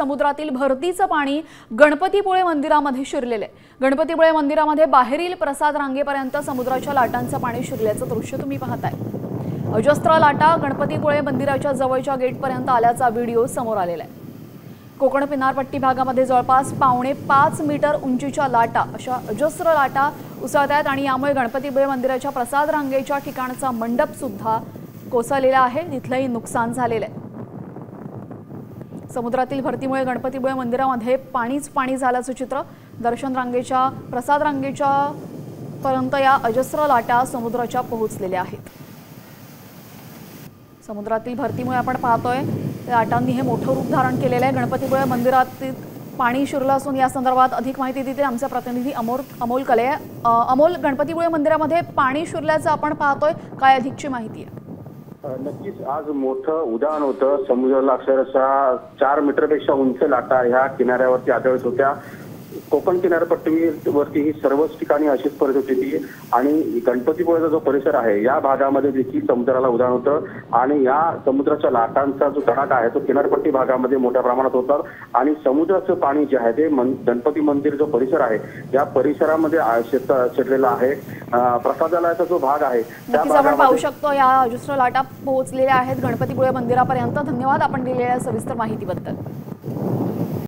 समुद्रातील भरतीचं पाणी गणपतीपुळे मंदिरामध्ये शिरलेलं आहे। गणपतीपुळे मंदिरामध्ये बाहेरील प्रसाद रांगेपर्यंत समुद्राच्या लाटांचं पाणी शिरल्याचं दृश्य तुम्ही पाहताय। अजस्त्र लाटा गणपतीपुळे मंदिराच्या जवळच्या गेटपर्यंत आल्याचा व्हिडिओ समोर आलेला आहे। कोकण किनारपट्टी भागामध्ये जवळपास 5.5 मीटर उंचीच्या लाटा अशा अजस्त्र लाटा उसळतात आणि यामुळे गणपतीपुळे मंदिराच्या प्रसाद रांगेच्या ठिकाणचा मंडप सुद्धा कोसळलेला आहे, तिथलंही नुकसान झालेलं आहे। समुद्रातील भरतीमुळे गणपतीपुळे मंदिरामध्ये पाणीच पाणी झाल्याचं चित्र। दर्शन रांगेच्या प्रसाद रांगेच्या पर्यंत या अजस्त्र लाटा समुद्राच्या पोहोचलेल्या आहेत। समुद्रातील भरतीमुळे आपण पाहतोय लाटांनी हे मोठं रूप धारण केलेलं आहे। गणपतीपुळे मंदिरात पाणी शिरलं असून या संदर्भात अधिक माहिती देते आमचे प्रतिनिधी अमोल कले। अमोल, गणपतीपुळे मंदिरामध्ये पाणी शिरल्याचं आपण पाहतोय, काय अधिकची माहिती आहे? नक्कीच आज मोठं उधाण होतं। समुद्राला अक्षरशः 4 मीटरपेक्षा उंच लाटा ह्या किनाऱ्यावरती आढळत होत्या। कोकण किनारपट्टीवरती ही सर्वच ठिकाणी अशीच परिस्थिती होती आणि गणपतीपुळेचा जो परिसर आहे या भागामध्ये देखील समुद्राला उधाण होतं आणि या समुद्राच्या लाटांचा जो तडाखा आहे तो किनारपट्टी भागामध्ये मोठ्या प्रमाणात होता आणि समुद्राचं पाणी जे आहे ते गणपती मंदिर जो परिसर आहे या परिसरामध्ये शिरलेला आहे। प्रसादालयाचा जो भाग आहे त्या भागामध्ये पाहू शकतो या अजस्त्र लाटा पोहोचलेल्या आहेत गणपतीपुळे मंदिरापर्यंत। धन्यवाद आपण दिलेल्या सविस्तर माहितीबद्दल।